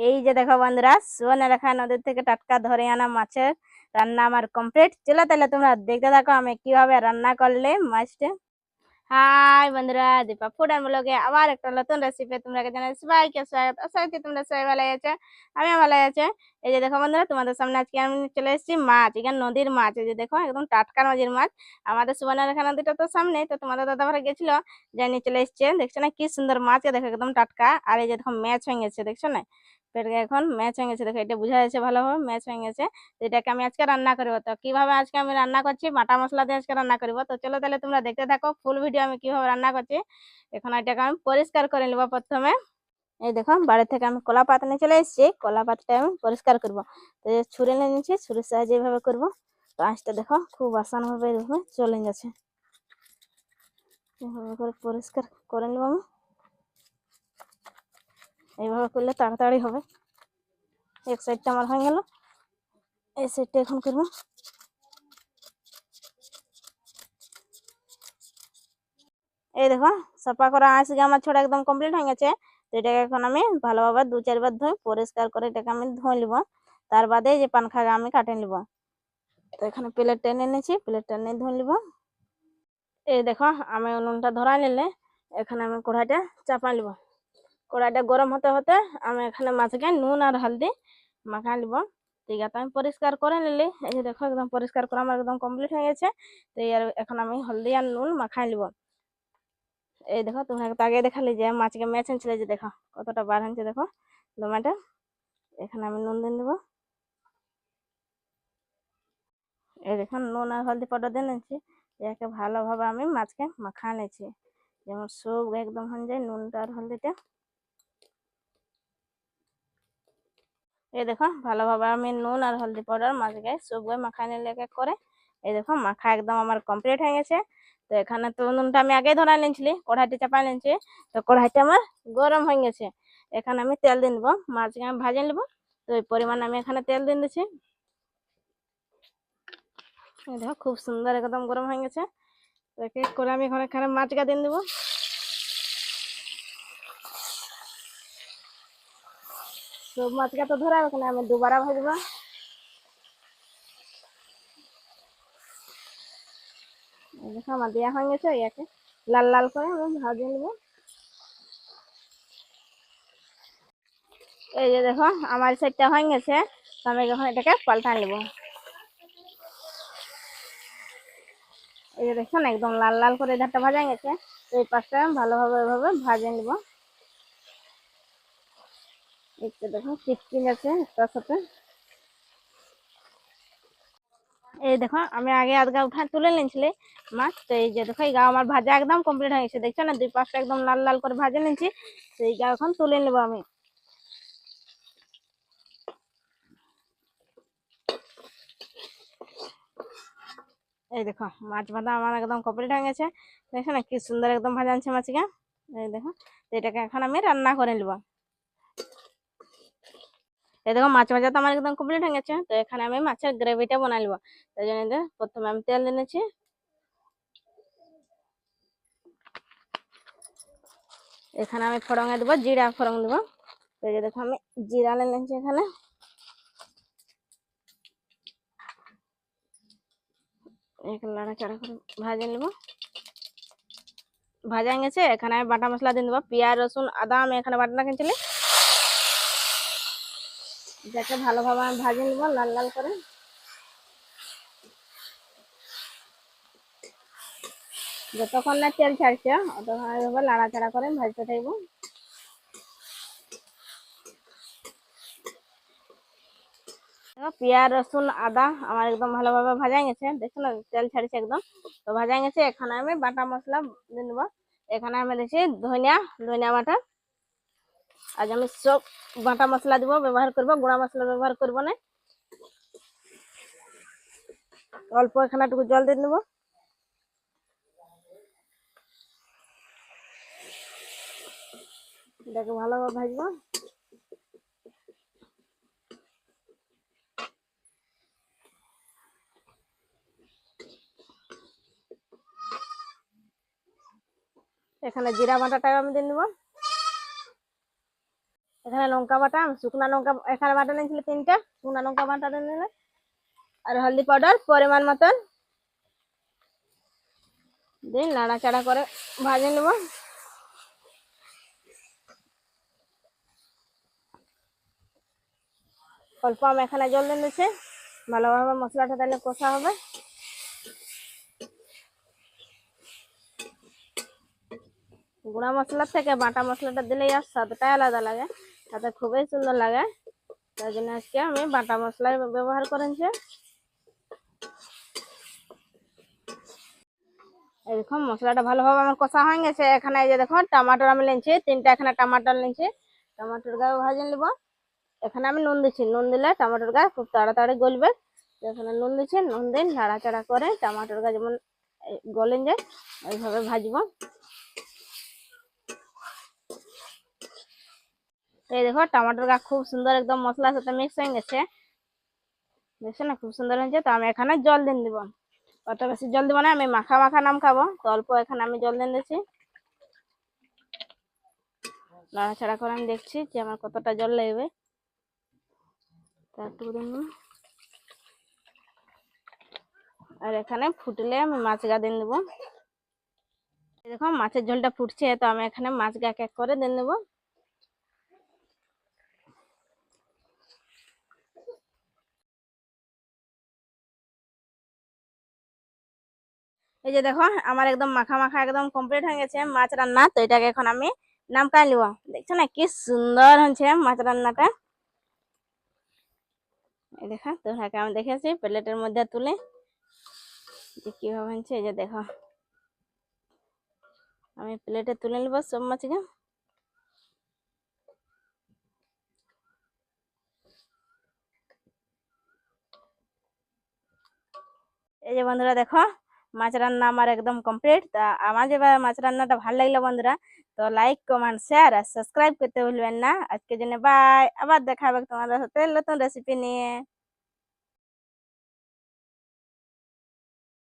এই যে দেখো বন্ধুরা, সুবর্ণরেখা নদীর থেকে টাটকা ধরে আনা মাছের রান্না আমার কমপ্লিট। চলো তাহলে তোমরা দেখতে থাকো আমি কিভাবে রান্না করলে মাছটা। হাই বন্ধুরা, দীপা ফুড এন্ড ব্লগে আবার একটা নতুন রেসিপি তোমরা জানাই সবাইকে স্বাগত। আশা করি তোমরা সবাই ভালো আছে, আমিও ভালো আছে। এই যে দেখো বন্ধুরা, তোমাদের সামনে আজকে আমি চলে এসেছি মাছ, এখানে নদীর মাছ। এই যে দেখো একদম টাটকা নদীর মাছ। আমাদের সুবর্ণরেখা নদীটা তো সামনে, তো তোমাদের দাদা ভাই গেছিল, জানিয়ে চলে এসছে। দেখছো না কি সুন্দর মাছ, দেখো একদম টাটকা। আর এই যে দেখো ম্যাচ হয়ে গেছে, দেখছো না পেটে এখন ম্যাচ হয়ে গেছে, দেখো এটা বোঝা যাচ্ছে ভালোভাবে ম্যাচ হয়ে গেছে। তো এটাকে আমি আজকে রান্না করবো। তো কিভাবে আজকে আমি রান্না করছি, বাটা মশলা দিয়ে আজকে রান্না করবো। তো চলো তাহলে তোমরা দেখতে থাকো ফুল ভিডিও আমি কিভাবে রান্না করছি। এখন এটাকে আমি পরিষ্কার করে নেবো প্রথমে। এই দেখো বাড়ি থেকে আমি কলা পাতা নিয়ে চলে এসেছি, কলা পাতাটা আমি পরিষ্কার করবো। তো এই ছুরি নিয়ে নিচ্ছি, ছুরির সাহায্যে এইভাবে করবো। তো আঁচটা দেখো খুব আসান ভাবে এইভাবে চলে যাচ্ছে। এইভাবে করে পরিষ্কার করে নেবো আমি। এইভাবে করলে তাড়াতাড়ি হবে। এক সাইডটা আমার হয়ে গেল, এই সাইডটা এখন করবো। এই দেখো সাফা করা আঁশ আমার ছোড়া একদম কমপ্লিট হয়ে গেছে। তো এটাকে এখন আমি ভালোভাবে 2-4 বার ধুয়ে পরিষ্কার করে এটাকে আমি ধুয়ে নিব। তার বাদে এই যে পানখাগা আমি কাটে নিব। তো এখানে প্লেট টেনে নিয়েছি, প্লেট টেনে ধুয়ে নিব। এই দেখো আমি উনুনটা ধরা নিলে এখানে আমি কড়াইটা চাপা নিব। কড়াইটা গরম হতে হতে আমি এখানে মাছকে নুন আর হলদি মাখা নিব। ঠিক আছে, আমি পরিষ্কার করে নিলি। এই যে দেখো একদম পরিষ্কার করা আমার একদম কমপ্লিট হয়ে গেছে। তো এখন আমি হলদি আর নুন মাখাই নিব। এই দেখো তোমাকে তো আগে দেখালি যে মাছকে ম্যাচ ছিল, যে দেখো কতটা বার হয়েছে দেখো দমাটা। এখানে আমি নুন দিয়ে দেবো। এই দেখুন নুন আর হলদি পাউডার দিয়ে নিচ্ছি। একে ভালোভাবে আমি মাছকে মাখা নিয়েছি, যেমন সব একদম হয়ে যায় নুনটা আর হলদিটা। এই দেখো ভালোভাবে আমি নুন আর হলদি পাউডার মাছকে সব মাখা নিলে এক এক করে। এই দেখো মাখা একদম আমার কমপ্লিট হয়ে গেছে। তো এখানে তো নুনটা আমি আগেই ধরা নিয়েছিলি, কড়াইটা চাপা নিয়েছি। তো কড়াইটা আমার গরম হয়ে গেছে। এখানে আমি তেল দিয়ে নেবো, মাছকে আমি ভাজে নেবো। তো ওই পরিমাণ আমি এখানে তেল দিয়ে দিচ্ছি। দেখো খুব সুন্দর একদম গরম হয়ে গেছে। তো এক এক করে আমি এখানে মাছটা দিয়ে দেবো। সব মাছটা তো ধরা এখানে আমি দুবারা ভাজবো। দেখো আমার দেওয়া হয়ে গেছে, ইয়াকে লাল লাল করে আমি ভাজে নেবো। এই যে দেখো আমার সাইডটা হয়ে গেছে, তো আমি এখন এটাকে পাল্টা নেব। এই যে দেখুন একদম লাল লাল করে ধারটা ভাজা গেছে। তো এই পাশটা ভালোভাবে এভাবে ভাজে নিব। একটু দেখুন চিটকিন আছে তার সাথে। এই দেখো আমি আগে আধগা উঠা তুলে নিয়েছিলি মাছ। তো এই যে দেখো এই গা আমার ভাজা একদম কমপ্লিট হয়ে গেছে, দেখছো না দুই পাশটা একদম লাল লাল করে ভাজে নিয়েছি। তো এই গা এখন তুলে নেবো আমি। এই দেখো মাছ ভাজা আমার একদম কমপ্লিট হয়ে গেছে, দেখো না কি সুন্দর একদম ভাজা আনছে মাছটা। এই দেখো, তো এটাকে এখন আমি রান্না করে নেবো। এই দেখো মাছ ভাজা তো আমার একদম কমপ্লিট হয়ে গেছে। তো এখানে আমি মাছের গ্রেভিটা বানাই নেবো। তাই জন্য প্রথমে আমি তেল নিয়েছি। এখানে আমি ফোড়ঙে দেবো, জিরা ফোড়ন দেবো। তো এই যে দেখো আমি জিরা নিয়েছি এখানে। এখানে নাড়াচাড়া করে ভাজে নেব। ভাজা গেছে, এখানে আমি বাটা মশলা দিয়ে দেবো। পেঁয়াজ রসুন আদা আমি এখানে বাটা কিনছিলি, যাকে ভালোভাবে আমি ভাজে নেবো লাল লাল করে। যতক্ষণ না তেল ছাড়ছে ততক্ষণ এইভাবে নাড়াচাড়া করে ভাজতে থাকবো। পেঁয়াজ রসুন আদা আমার একদম ভালোভাবে ভাজা গেছে, দেখছো না তেল ছাড়ছে একদম। তো ভাজা গেছে, এখানে আমি বাটা মশলা দিয়ে দেবো। এখানে আমি দিচ্ছি ধনিয়া ধনিয়া বাটা। আজ আমি সব বাটা মশলা দিব, ব্যবহার করবো, গুঁড়া মশলা ব্যবহার করবো না। অল্প এখানে একটু জল দিয়ে দেবো। এটাকে ভালোভাবে ভাজবো। এখানে জিরা বাটাটা আমি দিয়ে নেবো। এখানে লঙ্কা বাটা, শুকনা লঙ্কা এখানে বাটা নিয়েছিল 3টা, শুকনা লঙ্কা বাটা দিয়ে দিলে, আর হলদি পাউডার পরিমাণ মতন দিয়ে নাড়াচাড়া করে ভাজে নেব। অল্প আমি এখানে জল দিয়ে দিচ্ছি, ভালোভাবে মশলাটা তাহলে কষা হবে। গুঁড়া মশলার থেকে বাটা মশলাটা দিলেই আর স্বাদটাই আলাদা লাগে, তাতে খুবই সুন্দর লাগে। তাই জন্য আজকে আমি বাটা মশলাই ব্যবহার করেছি। এই দেখো মশলাটা ভালোভাবে আমার কষা হয়ে গেছে। এখানে এই যে দেখো টমাটোর আমি নিয়েছি 3টা, এখানে টমাটোর নিয়েছি, টমাটোর গায়ে ভাজে নিব। এখানে আমি নুন দিচ্ছি, নুন দিলে টমাটোর গায়ে খুব তাড়াতাড়ি গলবে। এখানে নুন দিচ্ছি, নুন দিন নাড়াচাড়া করে টমাটোর গায়ে যেমন গলেন যায় ওইভাবে ভাজবো। এই দেখো টমাটোর গা খুব সুন্দর একদম মশলার সাথে মিক্স হয়ে গেছে, দেখছো না খুব সুন্দর হয়েছে। তো আমি এখানে জল দিন দিব, অত বেশি জল দিব না, আমি মাখা মাখা নাম খাবো, তো অল্প এখানে আমি জল দিন দিচ্ছি। নাড়াচাড়া করে আমি দেখছি যে আমার কতটা জল লাগবে, একটু দিন। আর এখানে ফুটলে আমি মাছ গা দিন দেবো। দেখো মাছের ঝোলটা ফুটছে, তো আমি এখানে মাছ গা এক এক করে দিন দেবো। এই যে দেখো আমার একদম মাখা মাখা একদম কমপ্লিট হয়ে গেছে মাছ রান্না। তো এটাকে এখন আমি নামকাই নিব। দেখছো না কি সুন্দর হয়েছে মাছ রান্নাটা। এই দেখা তোকে আমি দেখেছি প্লেটের মধ্যে তুলে যে কিভাবে হয়েছে। এই যে দেখো আমি প্লেটে তুলে নিব সব মাছকে। এই যে বন্ধুরা দেখো মাছ রান্না আমার একদম কমপ্লিট। তা আমার যে মাছ রান্নাটা ভালো লাগলো বন্ধুরা, তো লাইক কমেন্ট শেয়ার আর সাবস্ক্রাইব করতে ভুলবেন না। আজকের জন্য বাই, আবার দেখা হবে তোমাদের সাথে নতুন রেসিপি নিয়ে।